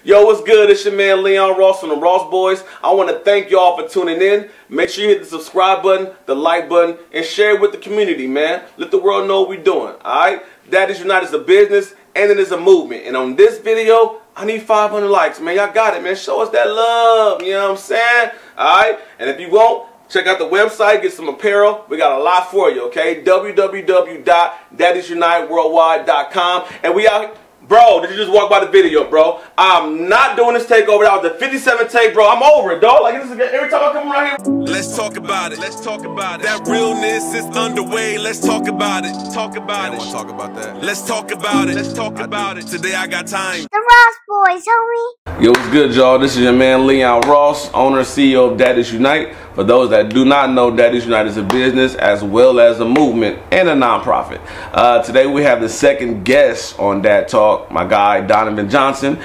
Yo, what's good? It's your man Leon Ross from the Ross Boys. I want to thank y'all for tuning in. Make sure you hit the subscribe button, the like button, and share it with the community, man. Let the world know what we're doing, alright? Daddies Unite is a business, and it is a movement. And on this video, I need 500 likes, man. Y'all got it, man. Show us that love, you know what I'm saying? Alright? And if you want, check out the website, get some apparel. We got a lot for you, okay? www.daddiesuniteworldwide.com. And we out. Bro, did you just walk by the video, bro? I'm not doing this takeover. That was the 57th take, bro. I'm over it, dog. Like, this is every time I come around here. Let's talk about it. Let's talk about it. That realness is underway. Let's talk about it. Talk about it. I want to talk about that. Let's talk about it. Let's talk about it. Today I got time. The Ross Boys, homie. Yo, what's good, y'all? This is your man Leon Ross, owner and CEO of Daddies Unite. For those that do not know, Daddies Unite is a business as well as a movement and a nonprofit. Today we have the second guest on Dad Talk, my guy Donovan Johnson,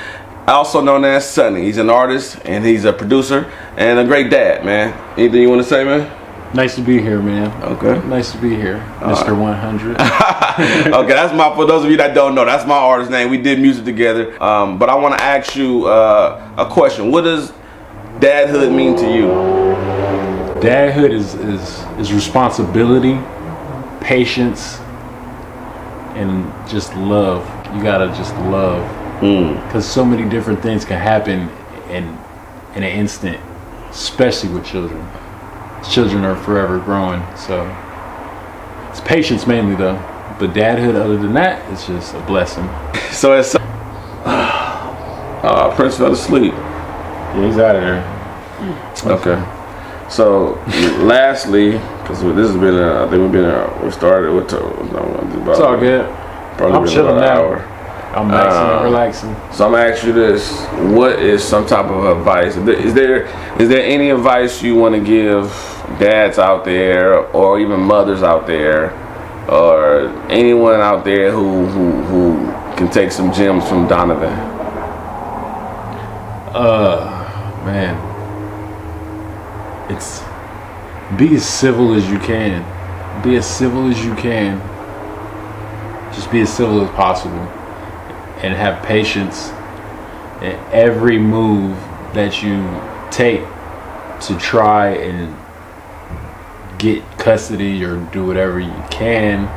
also known as Sonny. He's an artist and he's a producer and a great dad, man. Anything you want to say, man? Nice to be here, man. Okay. Nice to be here, Mr. 100. Okay, that's for those of you that don't know, that's my artist name. We did music together. But I want to ask you a question. What does dadhood mean to you? Dadhood is responsibility, patience, and just love. You gotta just love, because so many different things can happen in an instant, especially with children. Children are forever growing, so it's patience mainly though. But dadhood, other than that, it's just a blessing. So it's Prince fell asleep. Yeah, he's out of there. Okay. So lastly, because this has been I think we started with it's all good. Probably I'm chilling about an now. hour. I'm maxing and relaxing. So I'm gonna ask you this: what is some type of advice? Is there any advice you want to give dads out there, or even mothers out there, or anyone out there who can take some gems from Donovan? Man, it's be as civil as you can. Be as civil as you can. Just be as civil as possible. And have patience in every move that you take to try and get custody or do whatever you can.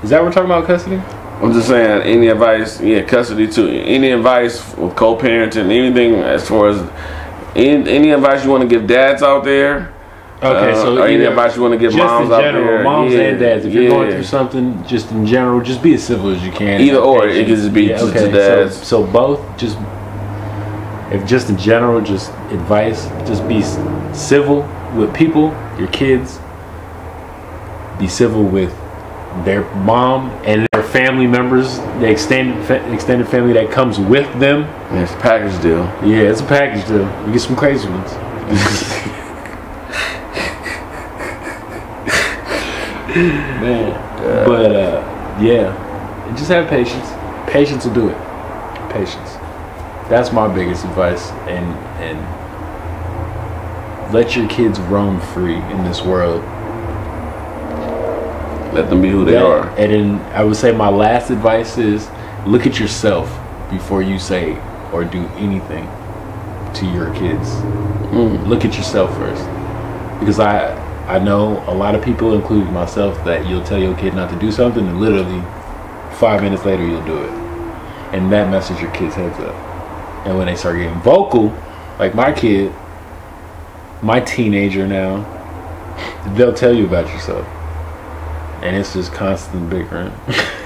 Is that what we're talking about, custody? I'm just saying, any advice, yeah, custody too. Any advice with co-parenting, anything as far as any advice you want to give dads out there? Okay, so or any advice you want to give moms out there? Moms and dads. If you're going through something, just in general, just be as civil as you can. Either or, it can just be to dads. So both, just in general, just advice, just be civil with people, your kids. Be civil with their mom and their family members, the extended family that comes with them. Yeah, it's a package deal. Yeah, it's a package deal. You get some crazy ones. Man, but yeah, just have patience. Patience will do it. Patience. That's my biggest advice, and let your kids roam free in this world. Let them be who they are. And then I would say my last advice is look at yourself before you say or do anything to your kids. Look at yourself first, because I know a lot of people, including myself, that you'll tell your kid not to do something and literally 5 minutes later you'll do it, and that messes your kids' heads up. And when they start getting vocal, like my kid, my teenager now, they'll tell you about yourself, and it's just constant bickering.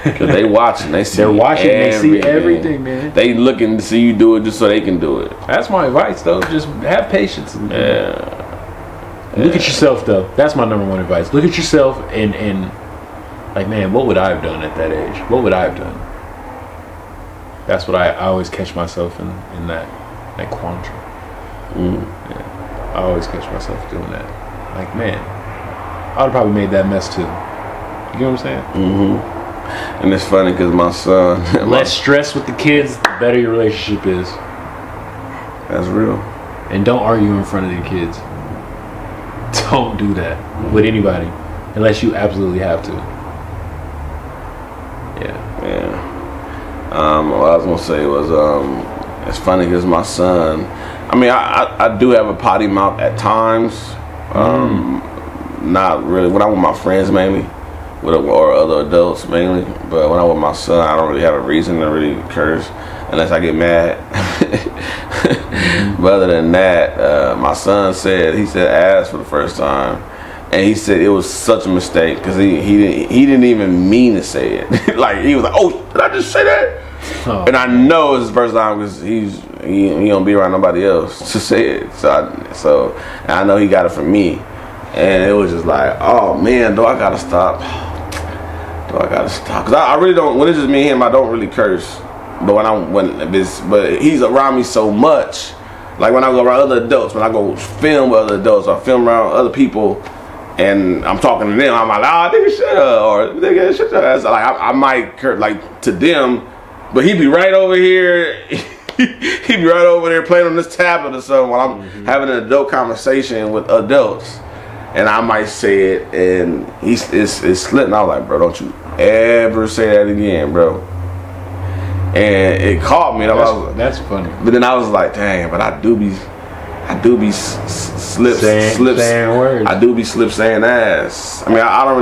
Cause they watching, they see. They're watching, they see everything, man. They looking to see you do it just so they can do it. That's my advice, though. Just have patience. Look at yourself, though. That's my number one advice. Look at yourself and like, man, what would I have done at that age? What would I have done? That's what I always catch myself in that quandary. Yeah. I always catch myself doing that. Like, man, I would have probably made that mess too. You know what I'm saying? And it's funny because my son... Less stress with the kids, the better your relationship is. That's real. And don't argue in front of the kids. Don't do that with anybody unless you absolutely have to. Yeah. What I was gonna say was it's funny because my son, I mean, I do have a potty mouth at times. Not really. When I'm with my friends mainly, or other adults mainly. But when I'm with my son, I don't really have a reason to really curse unless I get mad. But other than that, my son said, he said ass for the first time. And he said it was such a mistake because he didn't even mean to say it. Like, he was like, oh, did I just say that? Oh. And I know it's his first time because he don't be around nobody else to say it. So and I know he got it from me. And it was just like, oh man, do I gotta stop? Do I gotta stop? Because I really don't, when it's just me and him, I don't really curse. But but he's around me so much. Like when I go around other adults, when I go film with other adults, or film around other people, and I'm talking to them, I'm like, oh, nigga, shut up, or nigga, shut your ass up. Like I might curse like to them, but he'd be right over here. He'd be right over there playing on this tablet or something while I'm having an adult conversation with adults. And I might say it, and it's slipping. I was like, bro, don't you ever say that again, bro. And it caught me. That's funny. But then I was like, dang, but I do be slip saying words. I do be slip saying ass. I mean, I don't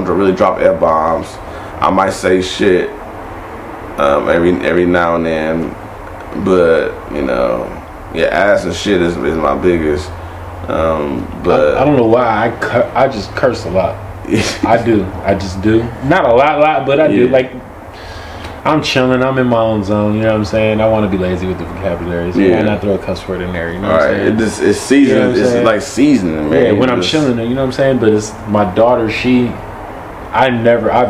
really drop F-bombs. I might say shit every now and then, but you know, yeah, ass and shit is my biggest. But I don't know why I just curse a lot. I just do. Not a lot, but I do. Like, I'm chilling, I'm in my own zone, you know what I'm saying? I want to be lazy with the vocabulary, so why not throw a cuss word in there, you know what I'm saying? It's seasoning, you know it's like seasoning, man. Yeah, when I'm chilling, you know what I'm saying? But it's my daughter, I've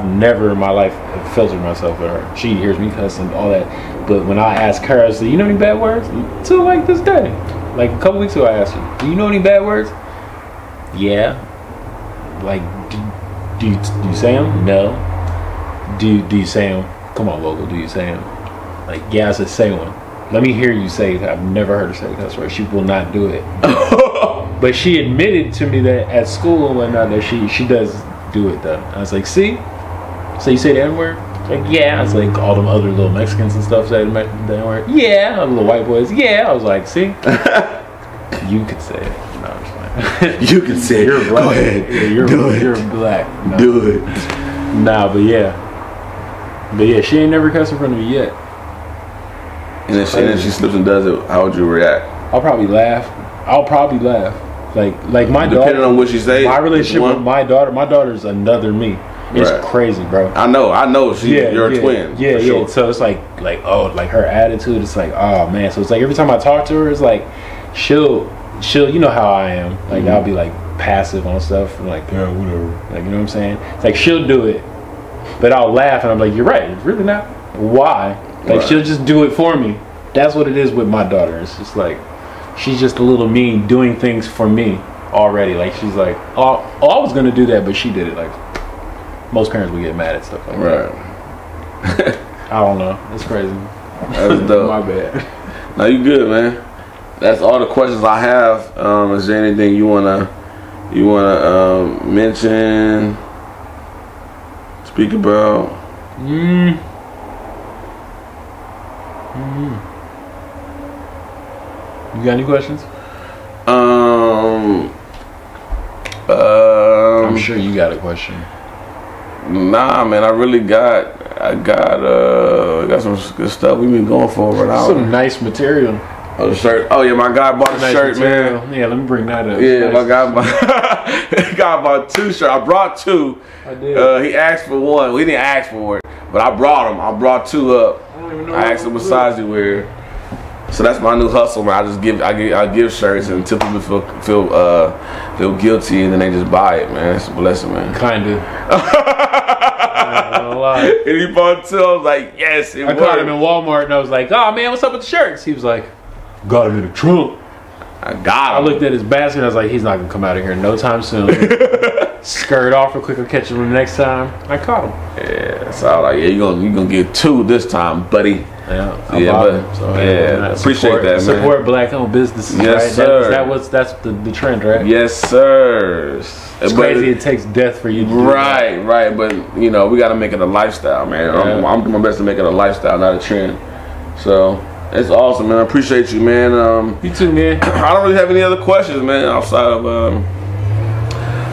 never in my life filtered myself with her. She hears me cussing, all that. But when I ask her, I say, you know any bad words? Till like this day. Like a couple weeks ago, I asked her, do you know any bad words? Yeah. Like, do you say them? No. Do you say them? Come on, Vogel, do you say them? Like, yeah, I said say one. Let me hear you say it. I've never heard her say cuss word. She will not do it. But she admitted to me that at school and whatnot that she does do it though. I was like, see? So you say the N-word? Like, yeah. I was like, all them other little Mexicans and stuff say the N-word. Yeah. All the little white boys. Yeah. I was like, see? You could say it. No, I'm just fine. You can say it. You're black. Go ahead. Yeah, you're black. No. Do it. Nah, but yeah. But yeah, she ain't never cussed in front of me yet. And if she slips and does it, how would you react? I'll probably laugh. Like my daughter. Depending on what she says. My relationship with my daughter's another me. It's crazy, bro. I know. You're a twin. Yeah, sure. So it's like her attitude. It's like, oh man. So it's like every time I talk to her, it's like she'll. You know how I am. Like I'll be like passive on stuff. I'm like, yeah, whatever. Like, you know what I'm saying? It's like she'll do it, but I'll laugh and I'm like, you're right. It's really not. Why? Like she'll just do it for me. That's what it is with my daughter. It's just like she's just a little me doing things for me already. Like she's like, oh, I was gonna do that, but she did it. Like most parents would get mad at stuff like that. I don't know. It's crazy. That's dope. My bad. No, you good, man. That's all the questions I have. Is there anything you wanna mention? Speak about? You got any questions? I'm sure you got a question. Nah, man, I got some good stuff. We've been going for over an hour. Some nice material. Oh, the shirt. Oh yeah, my guy bought a shirt, material. Man. Yeah, let me bring that up. Yeah, my guy bought 2 shirts. I brought 2. I did. He asked for 1. We didn't ask for it, but I brought them. I brought 2 up. I asked him what size he wear. So that's my new hustle, man. I give shirts and until people feel guilty, and then they just buy it, man. It's a blessing, man. Kinda. And he bought 2. I was like, yes, it worked. I caught him in Walmart and I was like, oh man, what's up with the shirts? He was like, got him in the trunk. I got him. I looked at his basket and I was like, he's not gonna come out of here no time soon. Skirt off real quick, I'll catch him the next time. I caught him. Yeah, so I was like, yeah, you gonna get 2 this time, buddy. Yeah, appreciate that, man. Support black-owned businesses, yes, right? Sir. That's the trend, right? Yes, sir. It's crazy. It takes death for you to do that. Right. But you know, we got to make it a lifestyle, man. Yeah. I'm doing my best to make it a lifestyle, not a trend. So it's awesome, man. I appreciate you, man. You too, man. I don't really have any other questions, man, outside of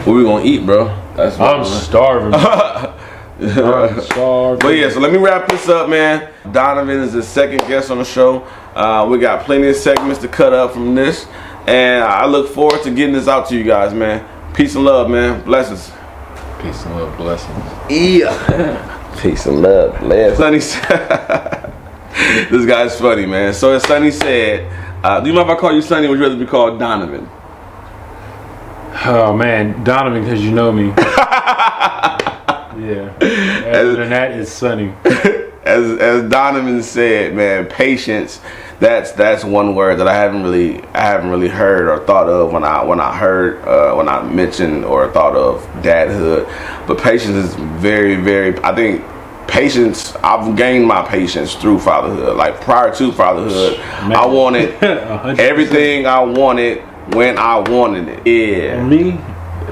what we gonna eat, bro. That's I'm starving. I'm starving. But yeah, so let me wrap this up, man. Donovan is the second guest on the show. We got plenty of segments to cut up from this, and I look forward to getting this out to you guys, man. Peace and love, man. Blessings. Peace and love, blessings. Yeah. Peace and love, blessings. Sonny said, this guy's funny, man. So as Sonny said, do you mind if I call you Sonny, or would you rather be called Donovan? Oh man, Donovan, because you know me. Yeah. Other than that, it's Sonny. As Donovan said, man, patience. That's one word that I haven't really heard or thought of when I mentioned or thought of dadhood. But patience is very, very. I think patience. I've gained my patience through fatherhood. Like prior to fatherhood, man. I wanted 100%. Everything I wanted when I wanted it. Yeah. For me,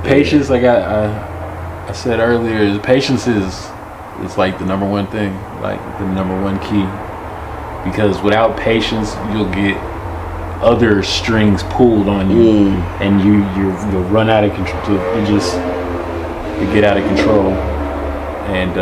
patience, like I said earlier, patience is like the number one thing, like the number one key. Because without patience, you'll get other strings pulled on you, and you'll run out of control. You get out of control, and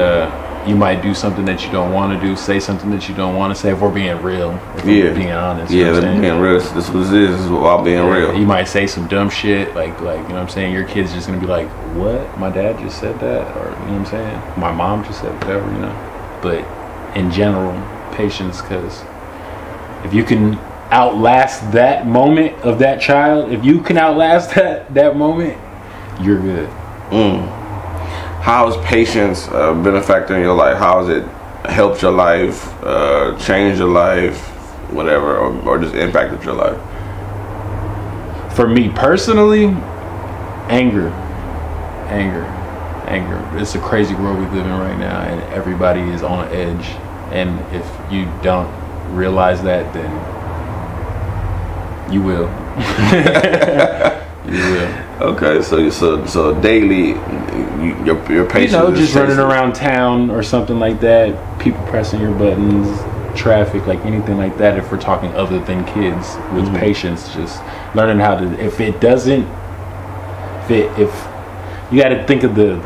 you might do something that you don't want to do, say something that you don't want to say. If we're being real, if we're being honest, yeah, being real. This is what it is. This is about being real. You might say some dumb shit, like you know what I'm saying. Your kid's just gonna be like, "What? My dad just said that," or you know what I'm saying. My mom just said whatever, you know. But in general, patience, because if you can outlast that moment of that child, if you can outlast that moment, you're good. How has patience been a factor in your life? How has it helped your life, changed your life, whatever, or just impacted your life? For me personally, anger. It's a crazy world we live in right now, and everybody is on edge. And if you don't realize that, then you will. You will. Okay, so daily, your patience. You know, just running around town or something like that. People pressing your buttons, traffic, like anything like that. If we're talking other than kids, with patience, just learning how to. If you got to think of the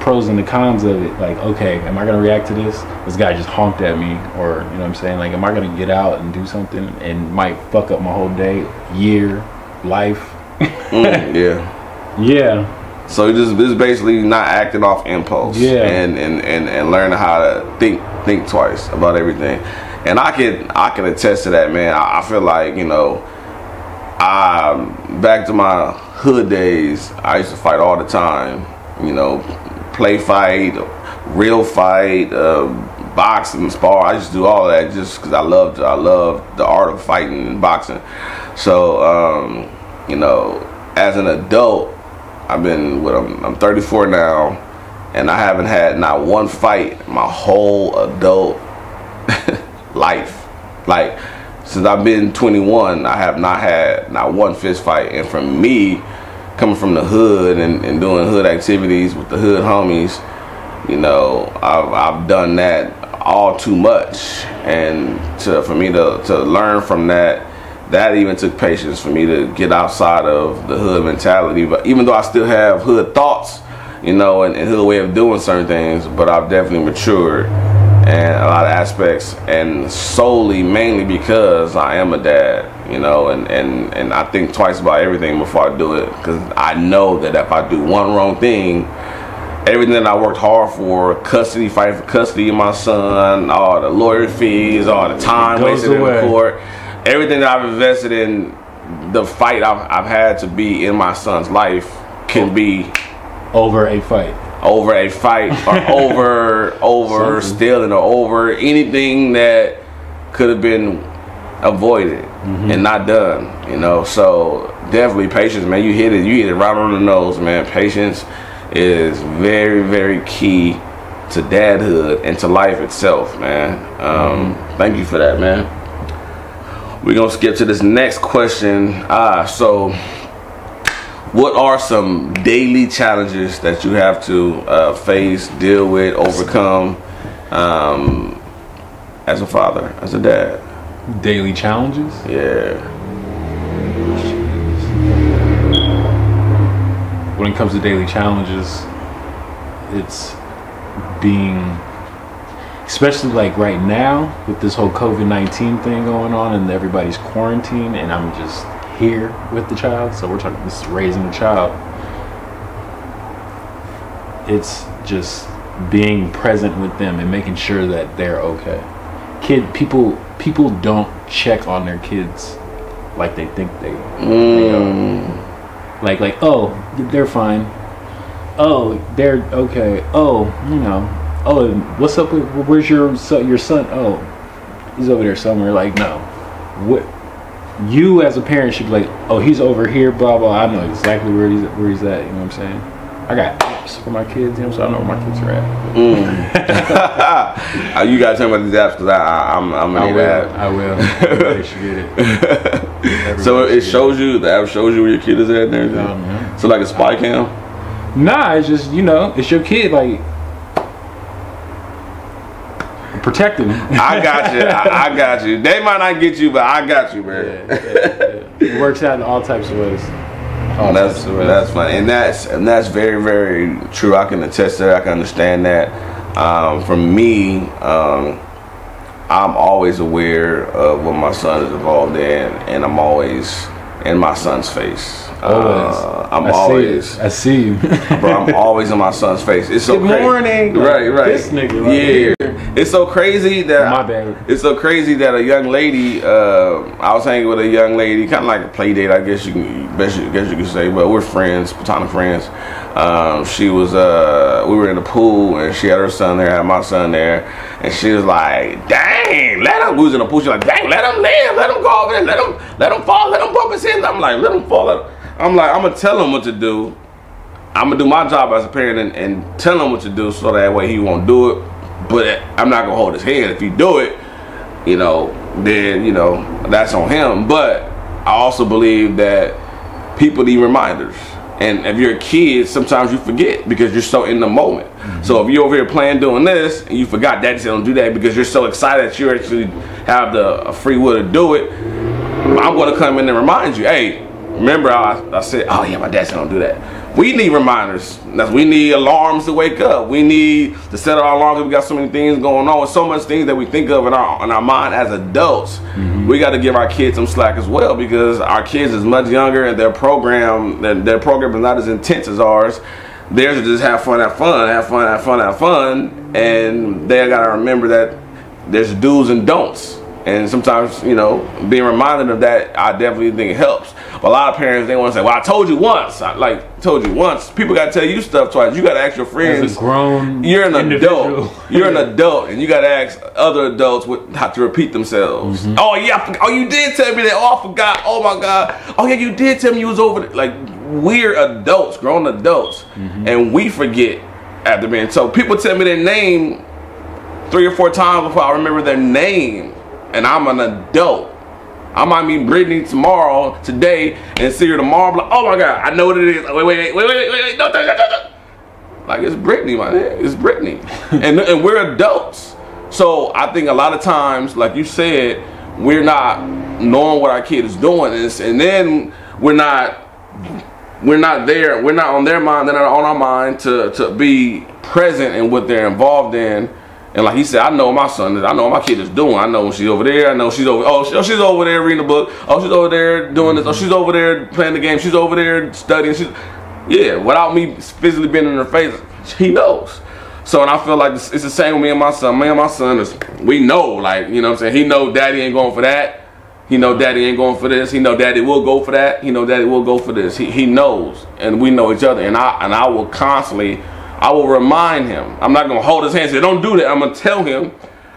pros and the cons of it. Like, okay, am I gonna react to this? This guy just honked at me, or you know what I'm saying? Like, am I gonna get out and do something and might fuck up my whole day, year, life? Yeah. So this basically not acting off impulse. Yeah. And learning how to think twice about everything. And I can attest to that, man. I feel like, you know, back to my hood days, I used to fight all the time. You know, play fight, real fight, boxing, spar. I used to do all of that just because I loved the art of fighting and boxing. So you know, as an adult, I'm 34 now, and I haven't had not one fight my whole adult life. Like, since I've been 21, I have not had not one fist fight. And for me, coming from the hood and doing hood activities with the hood homies, you know, I've done that all too much. And for me to learn from that even took patience for me to get outside of the hood mentality. But even though I still have hood thoughts, you know, and hood way of doing certain things, but I've definitely matured and a lot of aspects, and mainly because I am a dad, you know, and I think twice about everything before I do it, because I know that if I do one wrong thing, everything that I worked hard for, fighting for custody of my son, all the lawyer fees, all the time wasted in the court, everything that I've invested in the fight I've had to be in my son's life can be over a fight, or over stealing, or over anything that could have been avoided and not done, you know. So definitely patience, man. You hit it right on the nose, man. Patience is very, very key to dadhood and to life itself, man. Thank you for that, man. We're gonna skip to this next question. So what are some daily challenges that you have to face, deal with, overcome as a father, as a dad? Daily challenges? Yeah. When it comes to daily challenges, it's being, especially like right now with this whole COVID-19 thing going on and everybody's quarantined and I'm just here with the child. So we're talking, this is raising a child. It's just being present with them and making sure that they're okay. People don't check on their kids like they think they are. Like, oh, they're fine. Oh, they're okay. Oh, you know. Oh, what's up with, where's your son? Oh, he's over there somewhere. Like, no. What you as a parent should be like, oh, he's over here, blah blah. I know exactly where he's at, you know what I'm saying? I got apps for my kids, you know, so I know where my kids are at. You gotta tell me about these apps because I'm gonna need that. I will. Everybody should get it. So it shows you, the app shows you where your kid is at and everything. So like a spy cam? Nah, it's just, you know, it's your kid, like protecting them. I got you. I got you. They might not get you, but I got you, man. Yeah. It works out in all types of ways. That's funny, and that's very, very true. I can attest to that. I can understand that. For me, I'm always aware of what my son is involved in, and I'm always in my son's face. I see you. Bro, I'm always in my son's face. It's so Good crazy. morning. Right. This nigga right here. It's so crazy that My bad. It's so crazy that a young lady, I was hanging with a young lady, kind of like a play date, I guess you could say, but we're friends, platonic friends. She was, we were in the pool, and she had her son there, I had my son there, and she was like, "Dang, let him." We was in the pool. She was like, "Dang, let him live, let him go over there, let him fall, let him bump his head." I'm like, "Let him fall." I'm like, I'm gonna tell him what to do. I'm gonna do my job as a parent and tell him what to do, so that way he won't do it. But I'm not gonna hold his hand. If he do it, you know, then, you know, that's on him. But I also believe that people need reminders. And if you're a kid, sometimes you forget because you're so in the moment. So if you're over here playing doing this and you forgot daddy said don't do that because you're so excited that you actually have the free will to do it, I'm gonna come in and remind you, hey, remember I said, oh yeah, my dad said don't do that. We need reminders. We need alarms to wake up. We need to set our alarms. We got so many things going on. With so much things that we think of in our mind as adults. We got to give our kids some slack as well, because our kids is much younger and their program is not as intense as ours. Theirs is just have fun, and they got to remember that there's do's and don'ts. And sometimes, you know, being reminded of that, I definitely think it helps. But a lot of parents, they want to say, well, I told you once. Told you once. People got to tell you stuff twice. You got to ask your friends. As a grown You're an individual. adult. You're an adult, and you got to ask other adults how to repeat themselves. Oh, yeah. Oh, you did tell me that. Oh, I forgot. Oh, my God. Oh, yeah, you did tell me you was over there. Like, we're adults, grown adults, and we forget after being told. People tell me their name 3 or 4 times before I remember their name. And I'm an adult. I might meet Brittany today, and see her tomorrow. Like, oh my God, I know what it is. Wait, no. Like, it's Brittany, my nigga. It's Brittany. and we're adults. So I think a lot of times, like you said, we're not knowing what our kid is doing, and then we're not there. We're not on their mind. They're not on our mind to be present in what they're involved in. And like he said, I know my son is. I know what my kid is doing. I know when she's over there. I know she's over. Oh, she's over there reading a book. Oh, she's over there doing this. Oh, she's over there playing the game. She's over there studying. Yeah, without me physically being in her face, he knows. So, and I feel like it's the same with me and my son. Me and my son we know, like, you know what I'm saying? He know daddy ain't going for that. He know daddy ain't going for this. He know daddy will go for that. He know daddy will go for this. He knows, and we know each other. And I will constantly. I will remind him. I'm not gonna hold his hand and say, don't do that. I'm gonna tell him,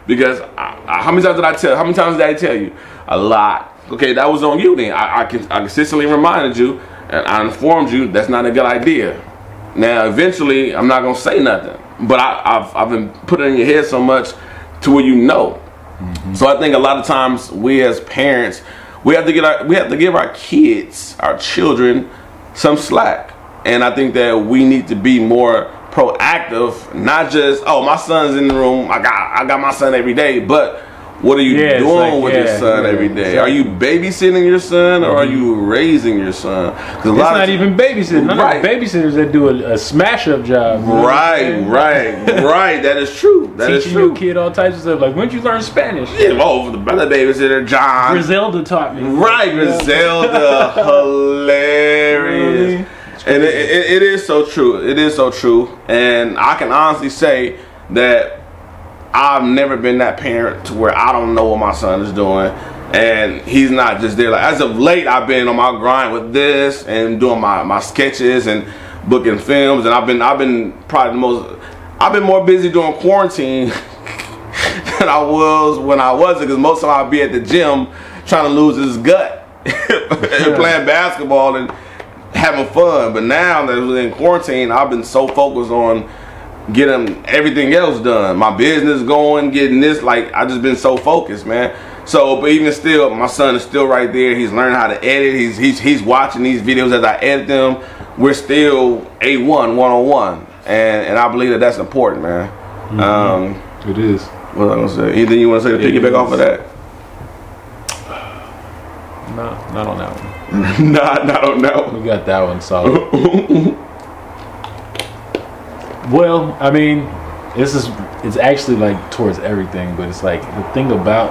because how many times did I tell? How many times did I tell you? A lot. Okay, that was on you then. I consistently reminded you, and I informed you that's not a good idea. Now, eventually, I'm not gonna say nothing, but I've been putting it in your head so much to where you know. So I think a lot of times we as parents, we have to give our kids, our children, some slack, and I think that we need to be more proactive, not just, oh, my son's in the room, I got my son every day, but what are you Yeah, it's doing like, with yeah, your son yeah, every day? exactly. Are you babysitting your son, or are you raising your son? It's not even babysitting. None Right. of the babysitters that do a smash-up job. You know what I'm Right. That is true. That is Teaching true. your kid all types of stuff. Like, when did you learn Spanish? Yeah, oh, the brother babysitter, John. Griselda taught me. Right, Griselda, hilarious. And it is so true. It is so true. And I can honestly say that I've never been that parent to where I don't know what my son is doing, and he's not just there. Like, as of late, I've been on my grind with this and doing my sketches and booking films, and I've been probably I've been more busy during quarantine than I was when I wasn't, because most of the time I'd be at the gym trying to lose his gut and playing basketball and having fun. But now that we're in quarantine, I've been so focused on getting everything else done, my business going, getting this, like, I just been so focused, man. So, but even still, my son is still right there. He's learning how to edit. He's watching these videos as I edit them. We're still A1 one-on-one, and I believe that that's important, man. It is. What was I gonna say? Anything you want to say to piggyback off of that? No, not on that one. Not on that one. We got that one solid. Well, I mean, it's actually like towards everything, but it's like the thing about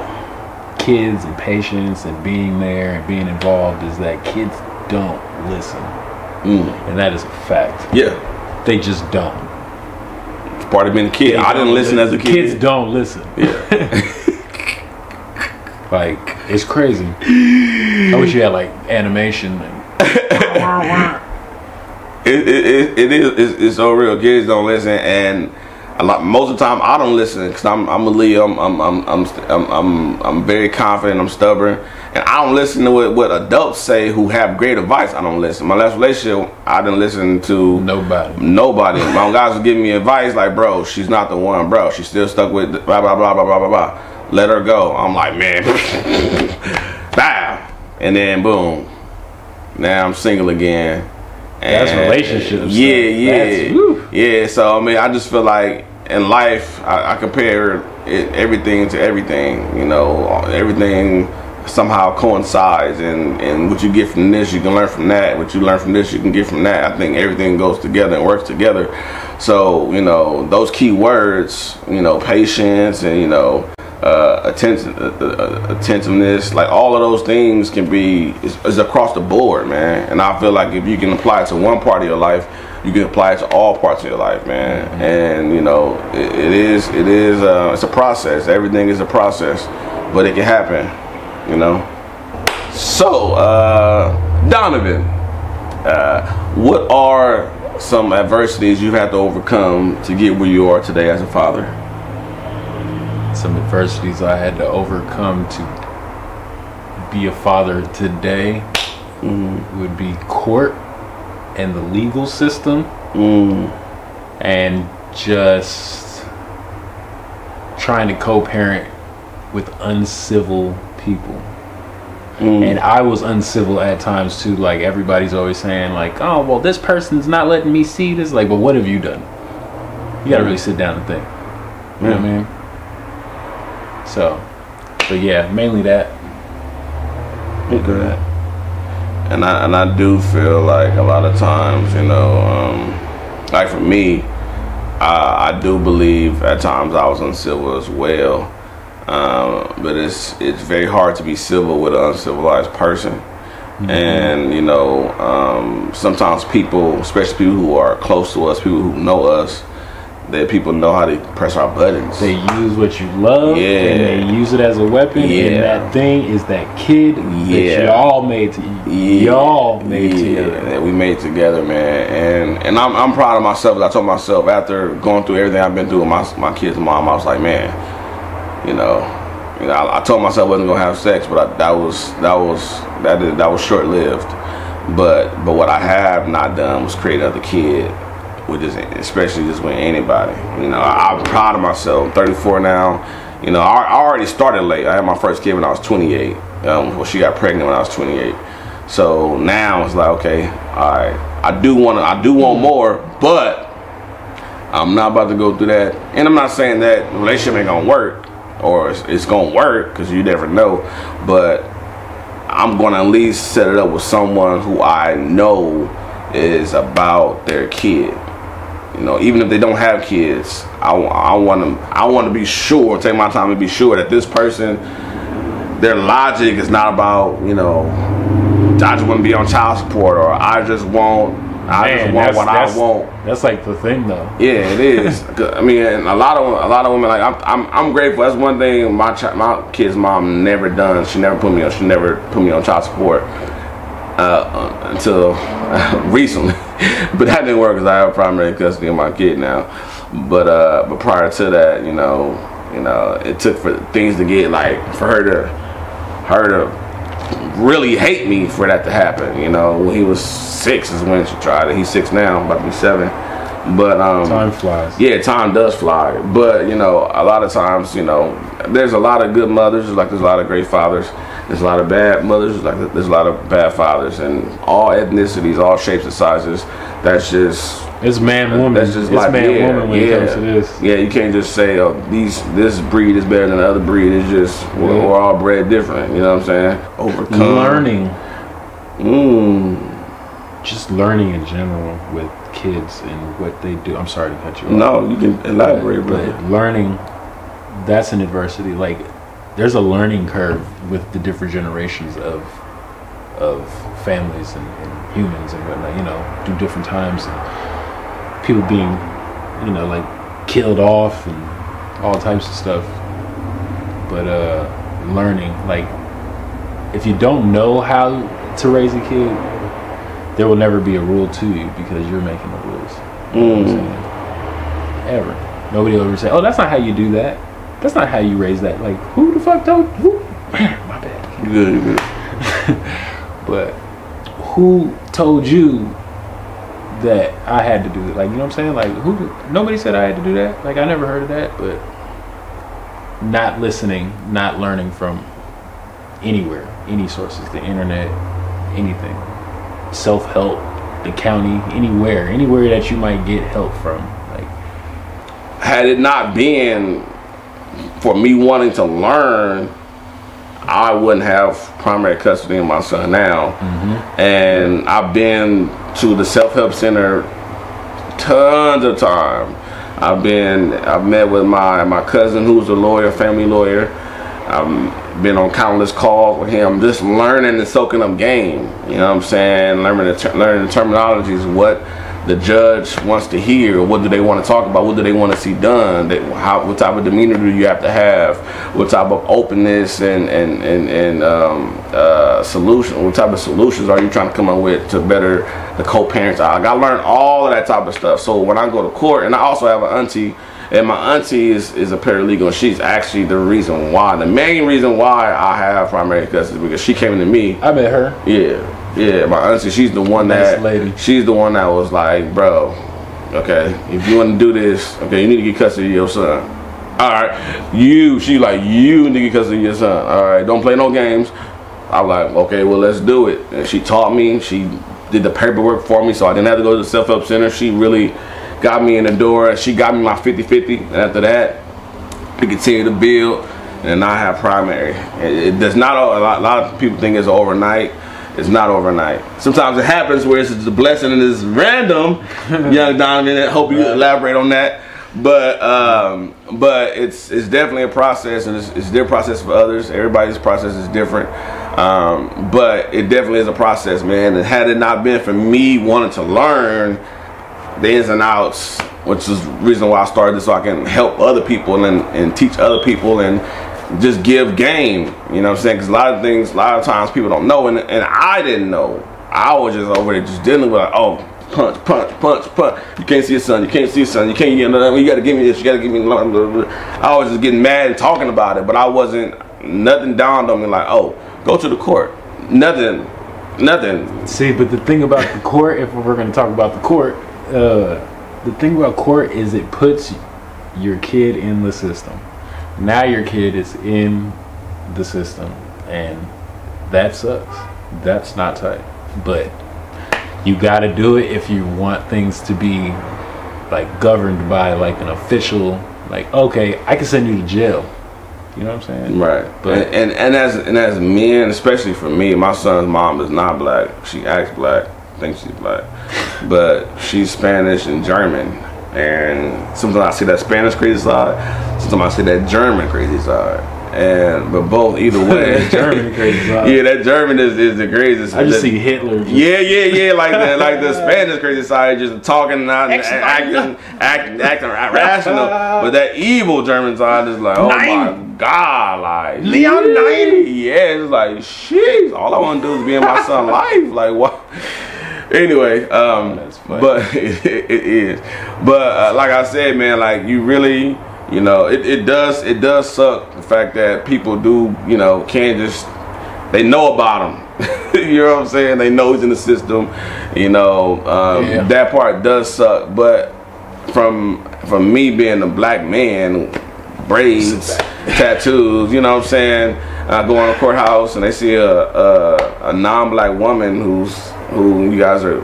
kids and patience and being there and being involved is that kids don't listen. And that is a fact. Yeah. They just don't. It's part of being a kid. I didn't listen as a kid. Kids don't listen. Yeah. Like, it's crazy. I wish you had like animation. It's so real. Kids don't listen, and most of the time I don't listen because I'm a Leo. I'm very confident. I'm stubborn, and I don't listen to what adults say who have great advice. I don't listen. My last relationship, I didn't listen to Nobody. My guys was giving me advice like, bro, she's not the one, bro. She's still stuck with blah blah blah blah blah blah blah. Let her go. I'm like, man, bow, and then boom, now I'm single again. That's relationships. Yeah. So I mean, I just feel like in life, I compare everything to everything. You know, everything somehow coincides, and what you get from this, you can learn from that. What you learn from this, you can get from that. I think everything goes together and works together. So, you know, those key words, you know, patience and, you know, attentiveness, like all of those things can be is across the board, man. And I feel like if you can apply it to one part of your life, you can apply it to all parts of your life, man. And you know, it's a process. Everything is a process, but it can happen, you know. So, Donovan, what are some adversities you've had to overcome to get where you are today as a father? Some adversities I had to overcome to be a father today would be court and the legal system, and just trying to co-parent with uncivil people. And I was uncivil at times too. Like, everybody's always saying like, oh, well, this person's not letting me see this. Like, but what have you done? You gotta really sit down and think. You know what I mean? So, but yeah, mainly that. Okay. And I do feel like a lot of times, you know, like for me, I do believe at times I was uncivil as well. But it's very hard to be civil with an uncivilized person. And you know, sometimes people, especially people who are close to us, people who know us, that people know how to press our buttons. They use what you love, and they use it as a weapon. And that thing is that kid that y'all made y'all made together. That we made together, man. And I'm proud of myself. I told myself after going through everything I've been through with my kid's mom, I was like, man, you know, I told myself I wasn't gonna have sex, but that was short lived. But what I have not done was create another kid. With just, especially just with anybody, you know, I'm proud of myself. I'm 34 now. You know, I already started late. I had my first kid when I was 28. Well, she got pregnant when I was 28. So now it's like, okay, all right, I do want more, but I'm not about to go through that. And I'm not saying that the relationship ain't gonna work, or it's gonna work, because you never know. But I'm gonna at least set it up with someone who I know is about their kid. You know, even if they don't have kids, I want to be sure, take my time to be sure that this person, their logic is not about, you know, I just want to be on child support, or I just want what I want. That's like the thing, though. Yeah, it is. I mean, and a lot of women, like, I'm grateful. That's one thing my kid's mom never done. She never put me on child support until recently. But that didn't work because I have primary custody of my kid now. But prior to that, you know, it took for things to get, like, for her to really hate me for that to happen. You know, when he was 6 is when she tried it. He's 6 now, about to be 7. But time flies. Yeah, time does fly. But, you know, a lot of times, you know, there's a lot of good mothers, like there's a lot of great fathers. There's a lot of bad mothers, like there's a lot of bad fathers, and all ethnicities, all shapes and sizes. That's just, it's man woman. That's just it's like, woman when it comes to this. Yeah, you can't just say, oh, this breed is better than the other breed. It's just we're all bred different. You know what I'm saying? Overcome learning. Just learning in general with kids and what they do. I'm sorry to cut you off. No, you can elaborate, but learning, that's an adversity. Like, there's a learning curve with the different generations of families and humans and whatnot, you know, through different times, and people being, you know, like, killed off and all types of stuff. But learning, like, if you don't know how to raise a kid, there will never be a rule to you because you're making the rules. You know what I'm saying? Ever. Nobody will ever say, oh, that's not how you do that. That's not how you raise that. Like, who the fuck told who? My bad. Good. But who told you that I had to do it? Like, you know what I'm saying? Like, nobody said I had to do that. Like, I never heard of that. But not listening, not learning from anywhere, any sources, the internet, anything. Self-help, the county, anywhere that you might get help from. Like, had it not been for me wanting to learn, I wouldn't have primary custody of my son now. And I've been to the self-help center tons of time. I've met with my cousin who's a lawyer, family lawyer. I've been on countless calls with him, just learning and soaking up game. You know what I'm saying? Learning the terminologies, what the judge wants to hear, what do they want to talk about, what do they want to see done, what type of demeanor do you have to have, what type of openness and solution, what type of solutions are you trying to come up with to better the co-parents. I got to learn all of that type of stuff. So when I go to court, and I also have an auntie, and my auntie is a paralegal, and she's actually the main reason why I have primary custody, because she came to me. I met her. Yeah, my auntie, she's the one she's the one that was like, bro, okay, if you want to do this, okay, you need to get custody of your son. All right, you need to get custody of your son. All right, don't play no games. I was like, okay, well, let's do it. And she taught me. She did the paperwork for me, so I didn't have to go to the self-help center. She really got me in the door. She got me my 50-50. And after that, we continue to build, and I have primary. It does not. A lot of people think it's overnight. It's not overnight. Sometimes it happens where it's just a blessing and it's random. Young Donovan, I hope you elaborate on that. But it's definitely a process, and it's their process for others. Everybody's process is different. But it definitely is a process, man. And had it not been for me wanting to learn the ins and outs, which is the reason why I started this, so I can help other people and teach other people and just give game, you know what I'm saying? Because a lot of times people don't know, and I didn't know. I was just over there just dealing with, like, oh, punch. You can't see your son. You can't see your son. You can't get another. You got to give me this. You got to give me. Blah, blah, blah. I was just getting mad and talking about it, but I wasn't. Nothing dawned on me like, oh, go to the court. Nothing. See, but the thing about the court, if we're going to talk about the court, the thing about court is it puts your kid in the system. Now your kid is in the system, and that sucks. That's not tight. But you got to do it if you want things to be like governed by like an official, like, okay, I can send you to jail. You know what I'm saying? Right. But and as men, especially for me, my son's mom is not black. She acts black, thinks she's black, but she's Spanish and German. And sometimes I see that Spanish crazy side, sometimes I see that German crazy side. But both, either way, German crazy side. Yeah, that German is the craziest. I just see Hitler. Yeah, like the Spanish crazy side, just talking and acting irrational. But that evil German side is like, oh my God, like Leon 9. Yeah, it's like shit. All I want to do is be in my son's life. Like what? Anyway, that's funny. But it is. But like I said, man, like you really. You know, it does suck the fact that people do, you know, can't just, they know about him. You know what I'm saying? They know he's in the system. You know, that part does suck. But from me being a black man, braids, tattoos, you know what I'm saying? I go on a courthouse and they see a non-black woman who you guys are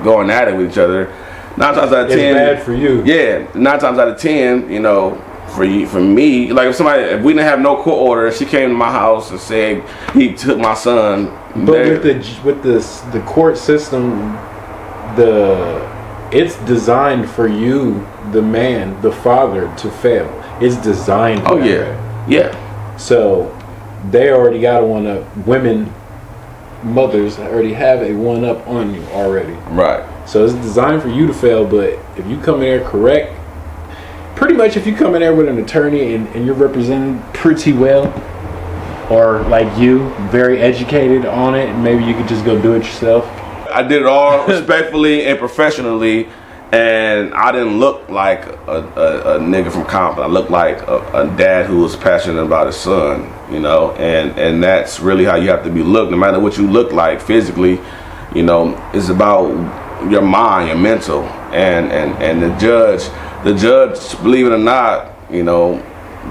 going at it with each other. 9 times out of 10, it's bad for you. Yeah, 9 times out of 10, you know, for me, like if we didn't have no court order, she came to my house and said he took my son. But with the court system, it's designed for you, the man, the father, to fail. It's designed. Oh yeah. So they already got a one up. Mothers already have a one up on you already. Right. So it's designed for you to fail, but if you come in there correct, pretty much if you come in there with an attorney and you're represented pretty well, or like you, very educated on it, and maybe you could just go do it yourself. I did it all respectfully and professionally, and I didn't look like a nigga from Compton. I looked like a dad who was passionate about his son, you know, and that's really how you have to be looked. No matter what you look like physically, you know, it's about your mind, your mental, and the judge, believe it or not, you know,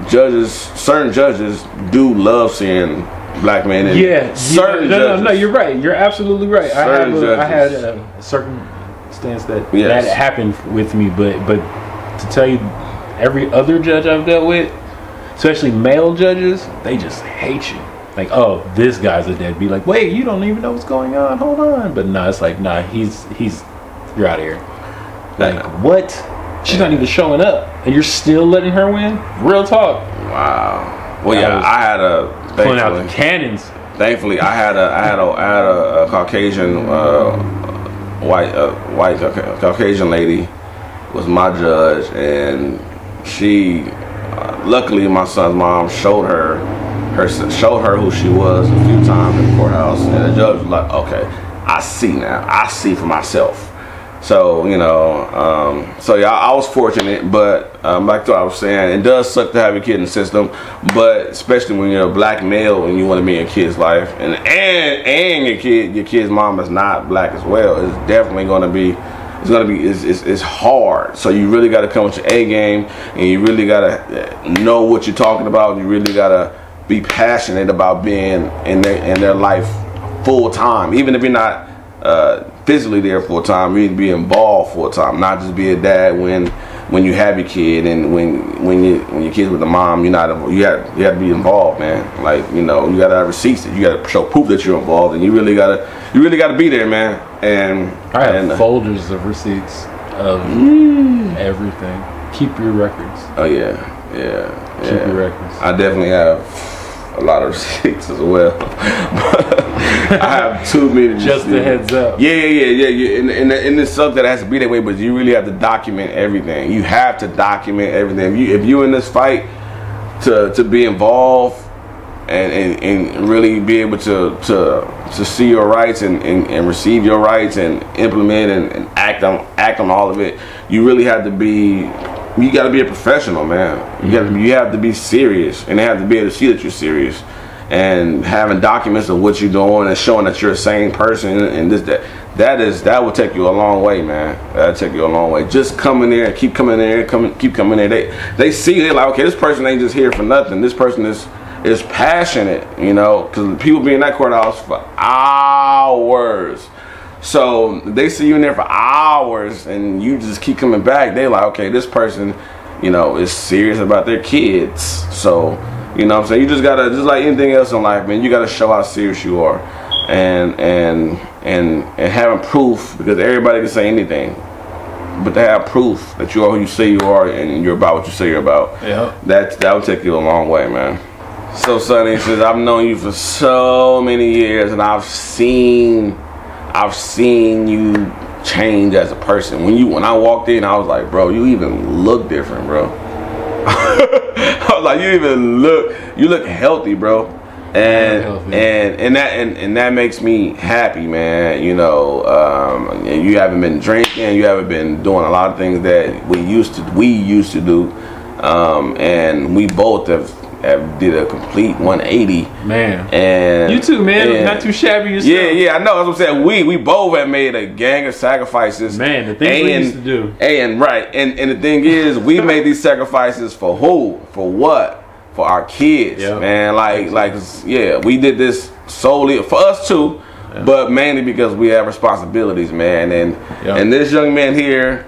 certain judges do love seeing black men. Certain judges. No, you're right. You're absolutely right. I had a circumstance that happened with me, but to tell you, every other judge I've dealt with, especially male judges, they just hate you. Like, oh, this guy's a deadbeat. Like, wait, you don't even know what's going on. Hold on. But no, it's like, nah, you're out of here. Like, what? She's not even showing up, and you're still letting her win? Real talk. Wow. Well, yeah, I had pulling out the cannons. Thankfully, I had a Caucasian white Caucasian lady was my judge, and she luckily my son's mom showed her who she was a few times in the courthouse, and the judge was like, okay, I see now. I see for myself. So, you know, so yeah, I was fortunate, but like I was saying, it does suck to have your kid in the system, but especially when you're a black male and you want to be in your kid's life, and your kid's mom is not black as well, it's definitely going to be, it's hard. So you really got to come with your A game, and you really got to know what you're talking about. You really got to be passionate about being in their life full time, even if you're not physically there full time. You need to be involved full time, not just be a dad when you have your kid, and when your kid's with the mom, you have to be involved, man. Like, you know, you got to have receipts. You got to show proof that you're involved, and you really got to be there, man. And I have folders of receipts of everything. Keep your records. Oh yeah. Keep your records. I definitely have a lot of receipts as well. I have too many. Just a heads up. Yeah. And it sucks that it has to be that way, but you really have to document everything. You have to document everything. If you're in this fight to be involved and really be able to see your rights and receive your rights and implement and act on all of it, you really have to be. You got to be a professional, man. You have to be serious, and they have to be able to see that you're serious, and having documents of what you're doing and showing that you're a sane person and that will take you a long way, man. That'll take you a long way. Just come in there and keep coming there, keep coming there. They see, they're like, okay, this person ain't just here for nothing. This person is passionate, you know, because people be in that courthouse for hours. So they see you in there for hours, and you just keep coming back. They're like, okay, this person, you know, is serious about their kids. So You know what I'm saying? You just gotta, just like anything else in life, man, you gotta show how serious you are. And having proof, because everybody can say anything. But to have proof that you are who you say you are and you're about what you say you're about, that will take you a long way, man. So Sonny says, I've known you for so many years, and I've seen you change as a person. When I walked in, I was like, bro, you even look different, bro. I was like, you look healthy, bro. And that makes me happy, man. You know, you haven't been drinking, you haven't been doing a lot of things that we used to do, and we both have did a complete 180. Man, and you too, man. Not too shabby yourself. Yeah, I know. That's what I'm saying. We both have made a gang of sacrifices. Man, the things we used to do. And the thing is, we made these sacrifices for who? For what? For our kids, man. Like, we did this solely for us too, but mainly because we have responsibilities, man. And this young man here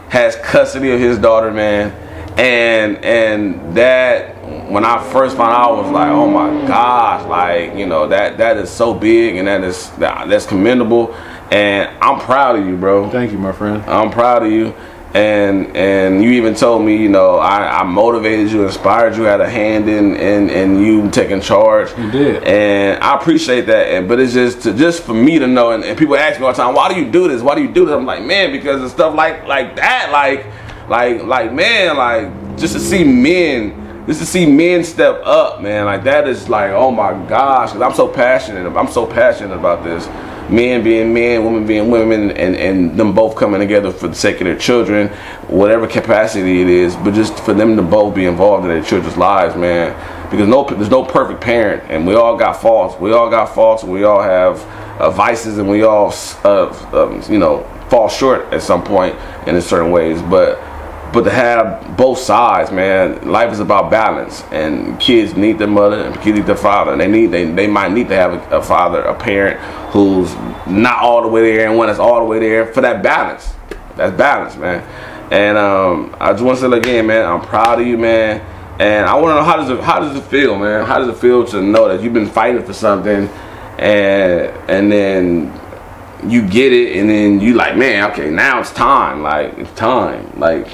has custody of his daughter, man. And that, when I first found out, I was like, oh my gosh, like, you know, that is so big, and that's commendable. And I'm proud of you, bro. Thank you, my friend. I'm proud of you. And you even told me, you know, I motivated you, inspired you, had a hand in you taking charge. You did. And I appreciate that. But it's just for me to know, and people ask me all the time, why do you do this? Why do you do this? I'm like, man, because of stuff like that, like man, like just to see men step up, man, like that is like, oh my gosh, 'cause I'm so passionate about this. Men being men, women being women, and them both coming together for the sake of their children, whatever capacity it is, but just for them to both be involved in their children's lives, man. Because there's no perfect parent, and we all got faults. We all have vices, and we all, you know, fall short at some point in certain ways. But to have both sides, man, life is about balance, and kids need their mother and kids need their father. And they might need to have a father, a parent who's not all the way there and one that's all the way there, for that balance. That's balance, man. And I just want to say again, man, I'm proud of you, man. And I want to know, how does it feel, man? How does it feel to know that you've been fighting for something, and then you get it, and then you like, man, okay, now it's time. Like, it's time. Like,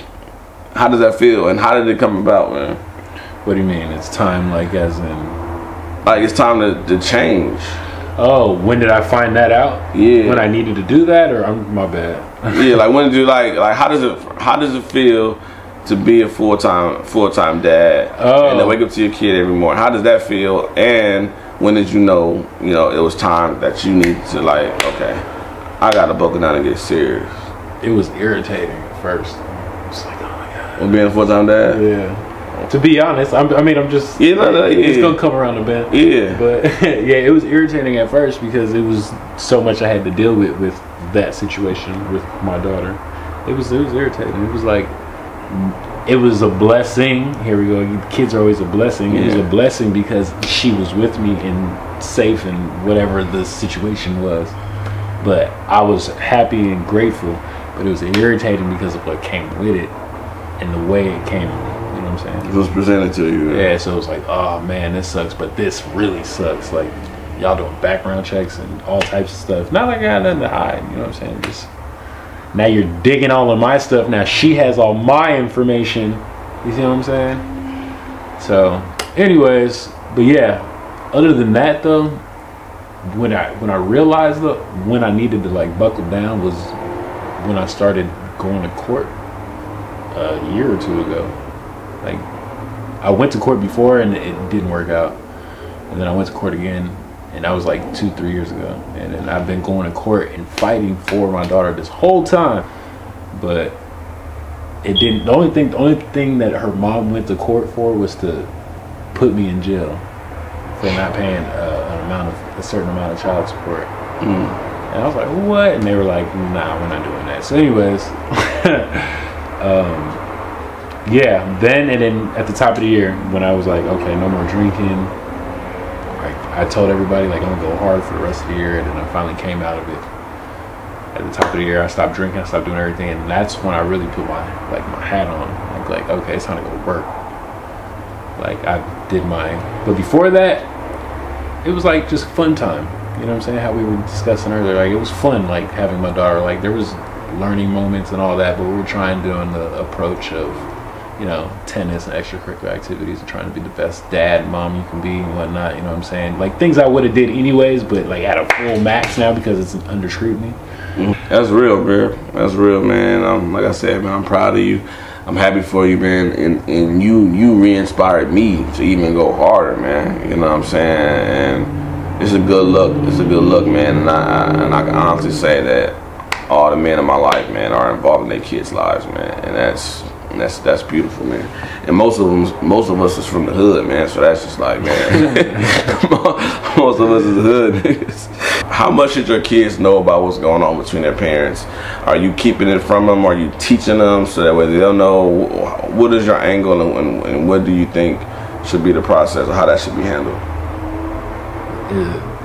how does that feel, and how did it come about, man? What do you mean? It's time, like as in? Like, it's time to change. Oh, when did I find that out? Yeah. When I needed to do that, or my bad? Yeah, like when did you like how does it feel to be a full-time dad, and then wake up to your kid every morning? How does that feel? And when did you know it was time that you need to, like, okay, I gotta buckle down and get serious? It was irritating at first. It's like, well, being a full-time dad? Yeah. To be honest, I'm just... It's going to come around a bit. Yeah. But, yeah, it was irritating at first because it was so much I had to deal with that situation with my daughter. It was irritating. It was like... It was a blessing. Here we go. Kids are always a blessing. It was a blessing because she was with me and safe in whatever the situation was. But I was happy and grateful. But it was irritating because of what came with it. And the way it came, you know what I'm saying? It was presented to you. Yeah, so it was like, oh man, this sucks, but this really sucks. Like, y'all doing background checks and all types of stuff. Not like I got nothing to hide, you know what I'm saying? Just, now you're digging all of my stuff. Now she has all my information. You see what I'm saying? So, anyways, but yeah, other than that though, when I realized when I needed to like buckle down was when I started going to court. A year or two ago. Like, I went to court before and it didn't work out, and then I went to court again, and that was like 2-3 years ago. And then I've been going to court and fighting for my daughter this whole time, but it didn't. The only thing that her mom went to court for was to put me in jail for not paying a certain amount of child support. And I was like, what? And they were like, nah, we're not doing that. So anyways, yeah, then at the top of the year, when I was like, okay, no more drinking, I told everybody, like, I'm gonna go hard for the rest of the year, and then I finally came out of it. At the top of the year, I stopped drinking, I stopped doing everything, and that's when I really put my hat on. Like, okay, it's time to go work. Like I did mine, but before that, it was like just fun time. You know what I'm saying? How we were discussing earlier, like it was fun, like having my daughter. Like there was learning moments and all that, but we were trying doing the approach of, you know, tennis and extracurricular activities and trying to be the best dad and mom you can be and whatnot. You know what I'm saying? Like things I would have did anyways, but like at a full max now because it's under scrutiny. That's real, bro. That's real, man. Like I said, man, I'm proud of you. I'm happy for you, man, and you re-inspired me to even go harder, man. You know what I'm saying? And it's a good look. It's a good look, man. And I can honestly say that all the men in my life, man, are involved in their kids' lives, man. And that's beautiful, man. And most of us is from the hood, man. So that's just like, man, most of us is hood niggas. How much should your kids know about what's going on between their parents? Are you keeping it from them? Are you teaching them so that way they'll know? What is your angle and what do you think should be the process or how that should be handled?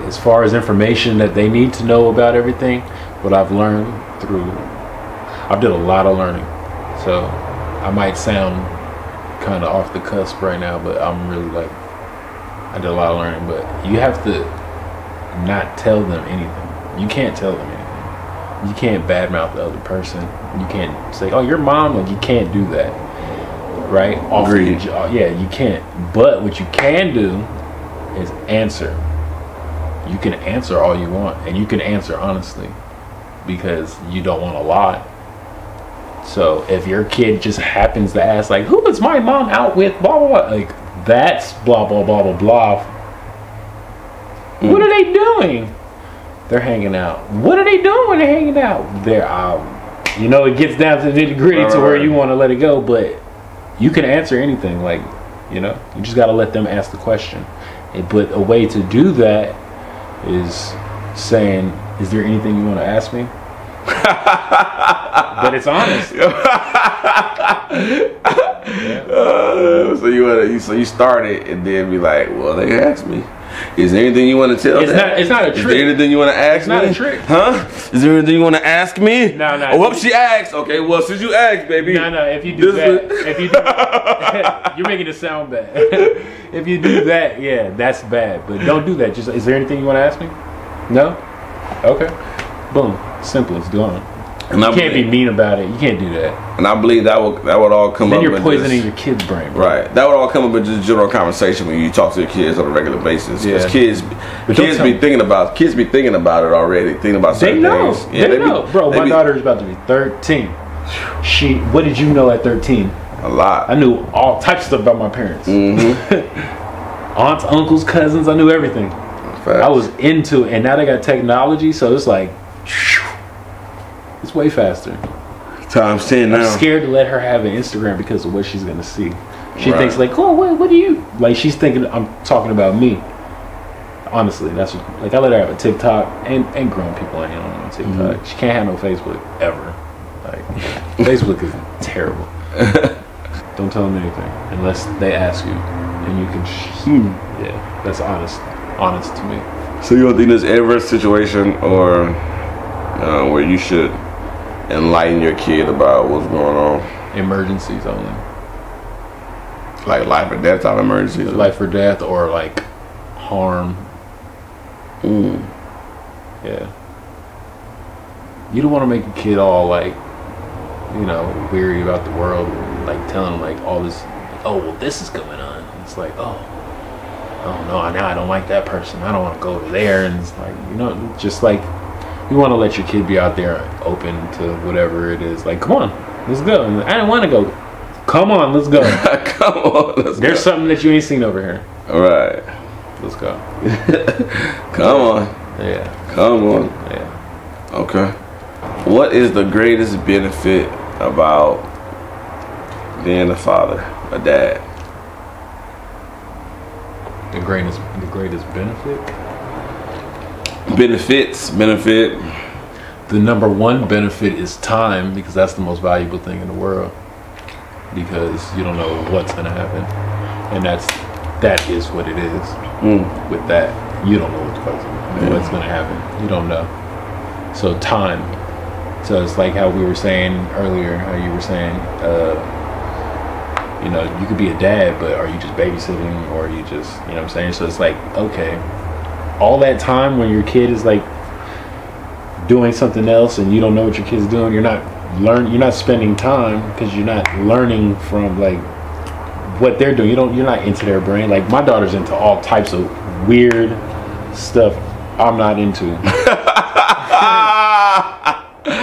As far as information that they need to know about everything, what I've learned I've did a lot of learning. So I might sound kind of off the cusp right now, but I'm really like, I did a lot of learning, but you have to not tell them anything. You can't tell them anything. You can't badmouth the other person. You can't say, oh, your mom, like you can't do that. Right? Agreed. Yeah, you can't. But what you can do is answer. You can answer all you want, and you can answer honestly because you don't want to lie. So if your kid just happens to ask, like, who is my mom out with, blah, blah, blah, like, that's blah, blah, blah, blah, blah. What are they doing? They're hanging out. What are they doing when they're hanging out? They're out. You know, it gets down to the nitty-gritty to where you want to let it go, but you can answer anything. Like, you know, you just got to let them ask the question. But a way to do that is saying, is there anything you want to ask me? But it's honest. So you started and then be like, well, they asked me. Is there anything you want to tell them? It's not a trick. Is there anything you want to ask me? It's not a trick. Huh? Is there anything you want to ask me? No. Oh, well, she asked. Okay, well, since you asked, baby. No. If you do that, you're making it sound bad. If you do that, yeah, that's bad. But don't do that. Just, is there anything you want to ask me? No? Okay. Boom. Simple. It's gone. And you can't be mean about it. You can't do that. And I believe that would all come up. Then you're poisoning your kid's brain. Bro. Right. That would all come up in just general conversation when you talk to your kids on a regular basis. Because kids be thinking about it already. Thinking about certain things. Yeah, they know. Bro, my daughter is about to be 13. What did you know at 13? A lot. I knew all types of stuff about my parents. Aunts, uncles, cousins. I knew everything. Facts. I was into it, and now they got technology, so it's like, it's way faster. Times 10 now. I'm scared to let her have an Instagram because of what she's gonna see. She thinks like, oh, what do you like? She's thinking I'm talking about me. Honestly, that's what, like I let her have a TikTok and grown people ain't on TikTok. She can't have no Facebook ever. Like Facebook is terrible. Don't tell them anything unless they ask you, and you can. Yeah, that's honest to me. So you don't think there's ever a situation or where you should enlighten your kid about what's going on? Emergencies only. Like life or death type emergencies? Life or death or like harm. Yeah. You don't want to make a kid all like, you know, weary about the world, like telling them like all this, oh, well, this is going on. It's like, oh no, now I don't like that person. I don't want to go over there. And it's like, you know, just like, you want to let your kid be out there open to whatever it is. Like, come on, let's go. And I don't want to go. Come on, let's go. Come on, let's go. There's something that you ain't seen over here. All right. Let's go. Come on. Yeah. Come on. Yeah. Okay. What is the greatest benefit about being a father, a dad? The greatest benefit? Benefit. The number one benefit is time, because that's the most valuable thing in the world. Because you don't know what's gonna happen, and that is what it is. With that, you don't know what's gonna happen. You don't know. So time. So it's like how we were saying earlier, how you were saying, you know, you could be a dad, but are you just babysitting, or are you just, you know what I'm saying? So it's like, okay, all that time when your kid is like doing something else and you don't know what your kid's doing, you're not spending time because you're not learning from like what they're doing. You're not into their brain. Like my daughter's into all types of weird stuff I'm not into.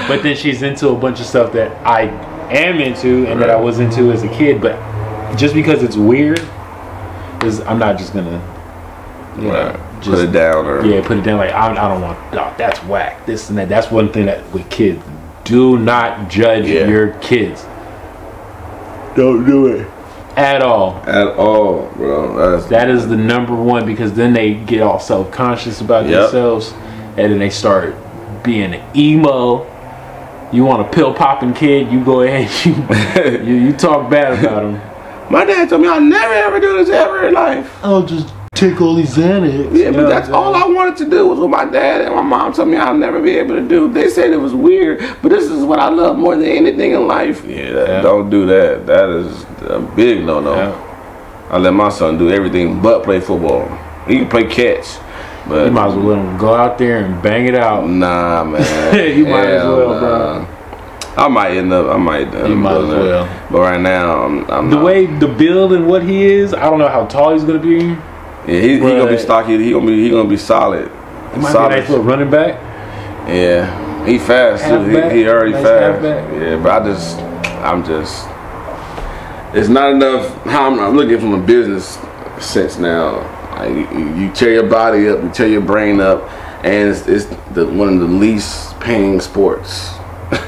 But then she's into a bunch of stuff that I am into and that I was into as a kid. But just because it's weird, I'm not just gonna, you know, just put it down. Or put it down. Like I don't want. Oh, that's whack. This and that. That's one thing that with kids, do not judge your kids. Don't do it at all. At all, bro. That is the number one, because then they get all self-conscious about themselves, and then they start being emo. You want a pill popping kid, you go ahead, you talk bad about him. My dad told me I'll never ever do this ever in life. I'll just take all these Xanax. Yeah, but that's all I wanted to do was what my dad and my mom told me I'll never be able to do. They said it was weird, but this is what I love more than anything in life. Don't do that. That is a big no-no. Yeah. I let my son do everything but play football. He can play catch. But you might as well let him go out there and bang it out. Nah, man. You might as well, bro. I might end up. You might as well. But right now, I'm the way the build and what he is, I don't know how tall he's gonna be. Yeah, he gonna be stocky. He gonna be solid. He might be a nice little running back. Yeah, he fast too. He already nice fast. Yeah, but I'm just. It's not enough. How I'm looking from a business sense now. Like, you tear your body up, you tear your brain up, and it's one of the least paying sports.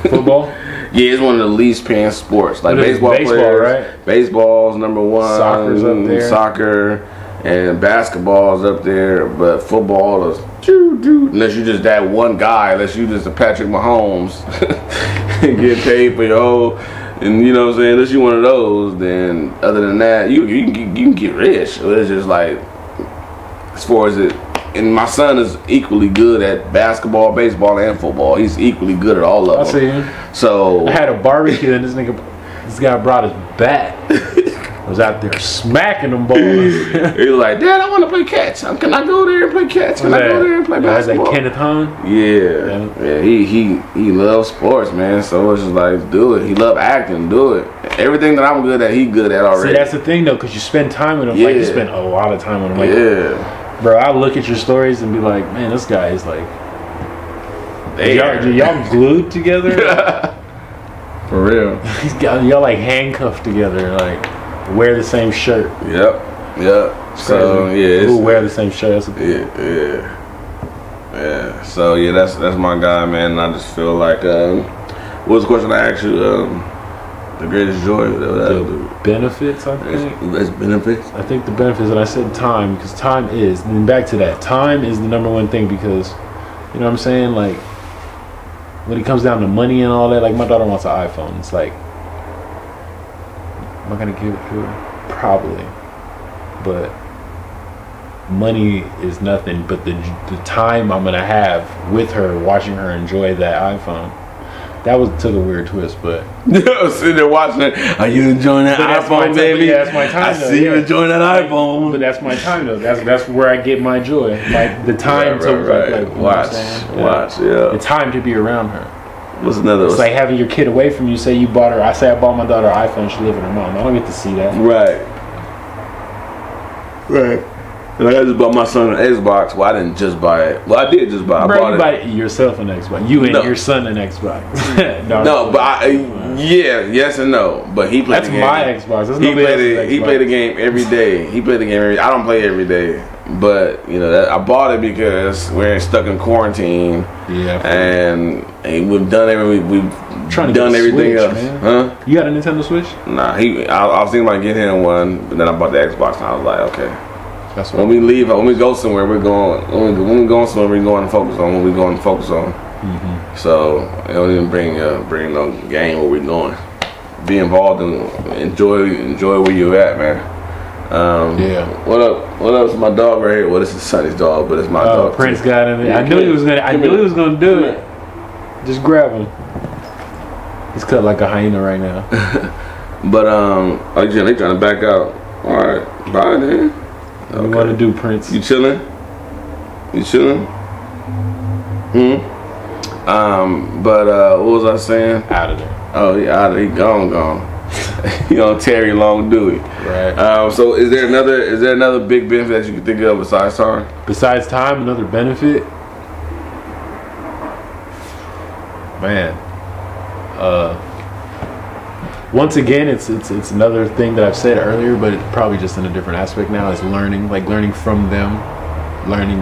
Football? Yeah, it's one of the least paying sports. Like baseball players, right? Baseball's number one. Soccer's up there. Soccer and basketball's up there, but football is unless you just that one guy, unless you just a Patrick Mahomes and get paid for your whole. And you know what I'm saying? Unless you one of those, then other than that, you can get rich. But it's just like, as far as it, and my son is equally good at basketball, baseball, and football. He's equally good at all of them. I see him. So I had a barbecue and this guy brought his bat. I was out there smacking them balls. He was like, "Dad, I want to play catch. Can I go there and play catch? Can I go there and play basketball?" That Kenneth Hahn? Yeah. He loves sports, man. So it's just like, do it. He loves acting. Do it. Everything that I'm good at, he good at already. See, that's the thing though, because you spend time with him. Like you spend a lot of time with him. Like, bro, I look at your stories and be like, man, this guy is like, y'all glued together. For real. Y'all like handcuffed together, like wear the same shirt. Yep. So who wear the same shirt? Yeah. So yeah, that's my guy, man. And I just feel like, what was the question I asked you? The greatest joy. The benefits, I think. That's benefits. I think the benefits, and I said time, because time is. And back to that, time is the number one thing, because you know what I'm saying. Like when it comes down to money and all that, like my daughter wants an iPhone. It's like, am I gonna give it to her? Probably, but money is nothing. But the time I'm gonna have with her, watching her enjoy that iPhone. That took a weird twist, but sitting there watching it. Are you enjoying that iPhone, baby? Yeah, that's my time. I see you enjoying that iPhone. But that's my time, though. That's where I get my joy. Like the time to like watch. Yeah. The time to be around her. What's another? It's like having your kid away from you. Say you bought her. I say I bought my daughter an iPhone. She live with her mom. I don't get to see that. Right. Like I just bought my son an Xbox. Well, I didn't just buy it. Well, I did just buy it. Bro, you bought yourself an Xbox. You and your son an Xbox. No, but yes and no. But he played the game. That's my Xbox. He played the game every day. He played the game I don't play every day. But, you know, I bought it because we're stuck in quarantine. Yeah. And we've done everything else. Man. Huh? You got a Nintendo Switch? Nah, I was thinking about getting him one, but then I bought the Xbox and I was like, okay. That's when we leave, when we go somewhere, we're going. When we go somewhere, we're going to focus on what we're going to focus on. Mm-hmm. So it don't even bring no game where we're going. Be involved and enjoy where you're at, man. Yeah. What up? It's my dog right here. Well, this is Sonny's dog, but it's my dog. Prince got in there. I knew he was gonna do it. Just grab him. He's cut like a hyena right now. But again, they trying to back out. All right, bye then. What you want to do, Prince? You chilling? You chilling? But what was I saying? Out of there. Oh, yeah, out of there. He gone. You don't Terry Long do it. Right. So is there another big benefit that you can think of besides time? Besides time, another benefit? Man. Once again, it's another thing that I've said earlier, but it's probably just in a different aspect now, is learning. Like learning from them, learning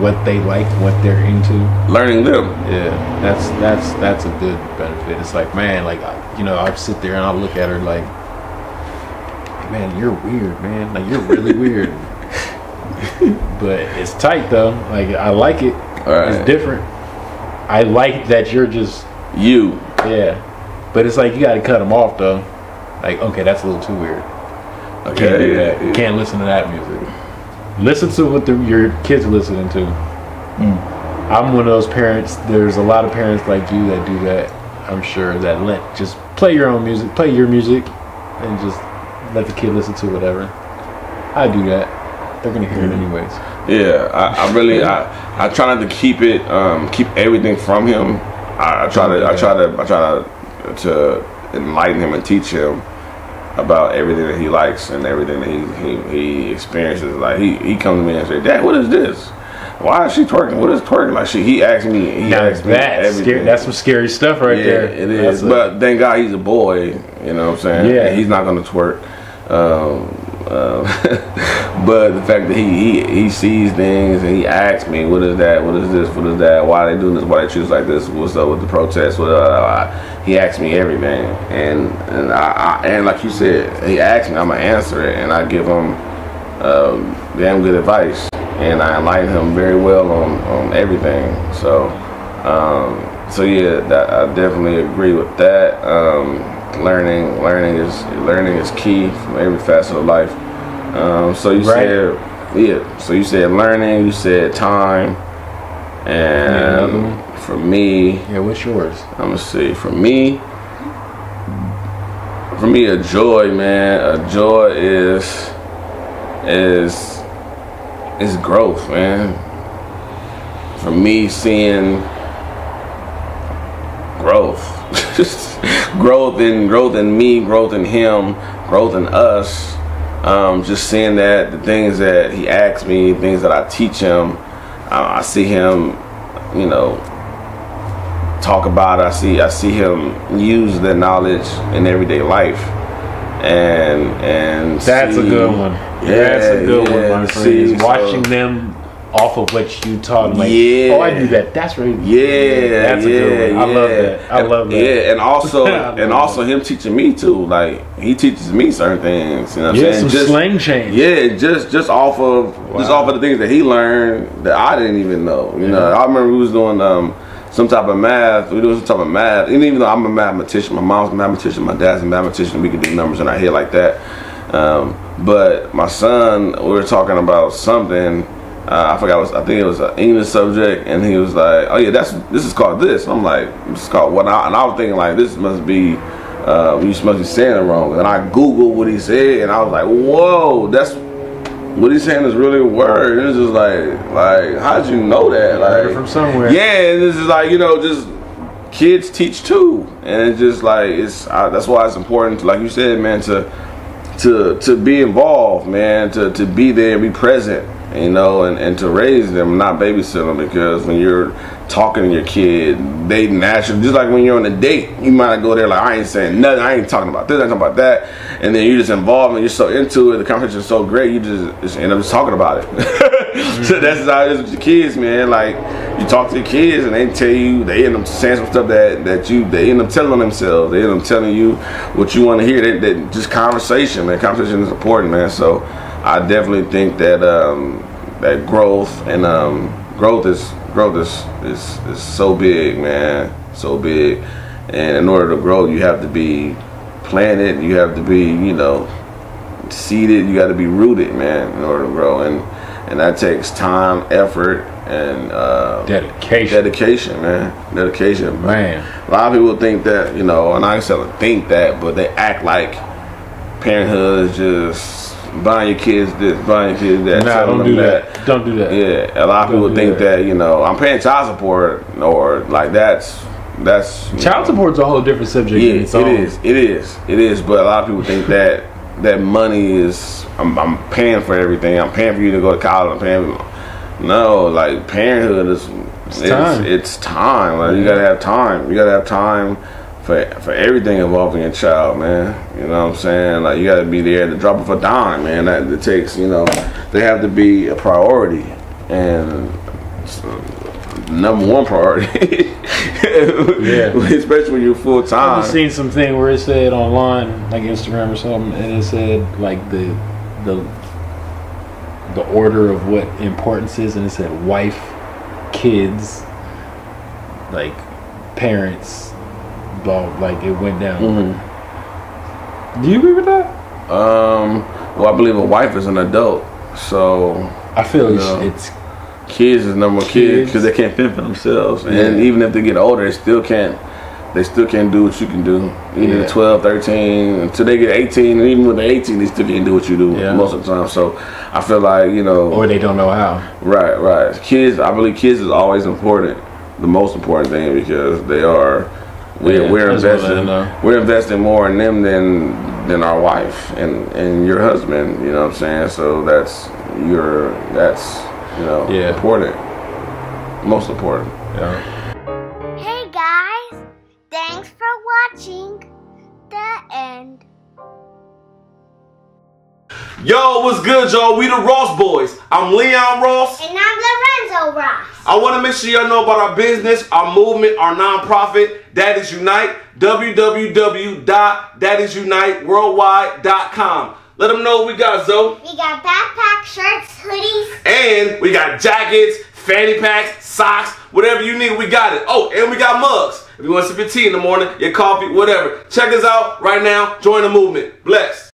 what they like, what they're into. Learning them. Yeah, that's a good benefit. It's like, man, like, you know, I sit there and I look at her like, man, you're weird, man. Like, you're really weird. But it's tight though. Like, I like it. Right. It's different. I like that you're just you. Yeah. But it's like you got to cut them off though. Like, okay, that's a little too weird. Okay. Can't do that. You can't listen to that music. Listen to what your kids are listening to. I'm one of those parents. There's a lot of parents like you that do that. I'm sure that just play your own music, play your music, and just let the kid listen to whatever. I do that. They're gonna hear it anyways. Yeah, I really I try not to keep everything from him. I try to enlighten him and teach him about everything that he likes and everything that he experiences. Like he comes to me and say, "Dad, what is this? Why is she twerking? What is twerking?" Like he asked me everything. That's some scary stuff right there. It is. But thank God he's a boy. You know what I'm saying? Yeah. He's not gonna twerk. But the fact that he sees things and he asks me, what is that? What is this? What is that? Why are they doing this? Why they choose like this? What's up with the protests? He asks me everything, and like you said, he asks me, I'm gonna answer it, and I give him damn good advice, and I enlighten him very well on everything. So yeah, I definitely agree with that. Learning is key from every facet of life. So you said learning, you said time, and for me, what's yours? I'm gonna see. For me, a joy, man. A joy is growth, man. For me, seeing growth. growth in me, growth in him, growth in us. Just seeing that the things that he asks me, things that I teach him, I see him, you know, talk about it. I see him use that knowledge in everyday life, and that's a good one. Yeah, that's a good one, my friend. Watching them off of what you taught them, like, oh, I do that. That's right. Yeah, that's a good one. I love that. I love that. Yeah, and also him teaching me too. Like he teaches me certain things. You know what I'm saying? Some slang change. Yeah, just off of the things that he learned that I didn't even know. You know, I remember we was doing some type of math. We doing some type of math, and even though I'm a mathematician, my mom's a mathematician, my dad's a mathematician. We could do numbers in our head like that. But my son, we were talking about something. I forgot. I think it was an English subject, and he was like, "Oh yeah, this is called this." And I'm like, "This is called what?" And I was thinking like, "This must be, you must be saying it wrong." And I Googled what he said, and I was like, "Whoa, that's what he's saying is really a word." And it's just like how'd you know that? Like from somewhere. Yeah, and this is like, you know, just kids teach too, and it's just like that's why it's important to, like you said, man, to be involved, man, to be there, be present. You know, and to raise them, not babysit them, because when you're talking to your kid, they naturally, just like when you're on a date, you might go there like, I ain't saying nothing, I ain't talking about this, I ain't talking about that, and then you're just involved and you're so into it, the conversation is so great, you just end up just talking about it. So that's how it is with your kids, man. Like, you talk to your kids and they tell you, they end up saying some stuff that they end up telling themselves, they end up telling you what you want to hear. That just conversation, man. Conversation is important, man. So I definitely think that that growth is so big, man, so big. And in order to grow, you have to be planted, you have to be, you know, seeded, you got to be rooted, man, in order to grow. And that takes time, effort, dedication, man. Dedication, man. A lot of people think that, you know, and I ain't saying think that, but they act like parenthood is just buying your kids this, buying your kids that. Nah, don't do that. Don't do that. Yeah, a lot of people think that, you know, I'm paying child support, or like that's child support's a whole different subject. Yeah, it is. But a lot of people think that money is I'm paying for everything. I'm paying for you to go to college. I'm paying. No, like parenthood is it's time. Like you gotta have time. You gotta have time for everything involving your child, man. You know what I'm saying? Like you gotta be there to drop of a dime, man. That it takes. You know, they have to be a priority and. Number one priority. Yeah. Especially when you're full time. I've seen something where it said online, like Instagram or something, and it said like the order of what importance is, and it said wife, kids, like parents, blah, like it went down. Do you agree with that? Well, I believe a wife is an adult, so I feel it's kids is number one. Kids because they can't fend for themselves, and even if they get older, they still can't do what you can do. Even 12, 13 until they get 18, and even when they're 18, they still can't do what you do most of the time. So I feel like, you know, or they don't know how. Right. Kids, I believe kids is always important, the most important thing, because they are. We're investing more in them than our wife and your husband. You know what I'm saying? So that's important. Most important. Yeah. Hey guys, thanks for watching the end. Yo, what's good, y'all? We the Ross Boys. I'm Leon Ross. And I'm Lorenzo Ross. I want to make sure y'all know about our business, our movement, our nonprofit, That Is Unite. www.thatisuniteworldwide.com. Let them know what we got, Zoe. We got backpack, shirts, hoodies. And we got jackets, fanny packs, socks, whatever you need, we got it. Oh, and we got mugs. If you want to sip your tea in the morning, your coffee, whatever. Check us out right now. Join the movement. Bless.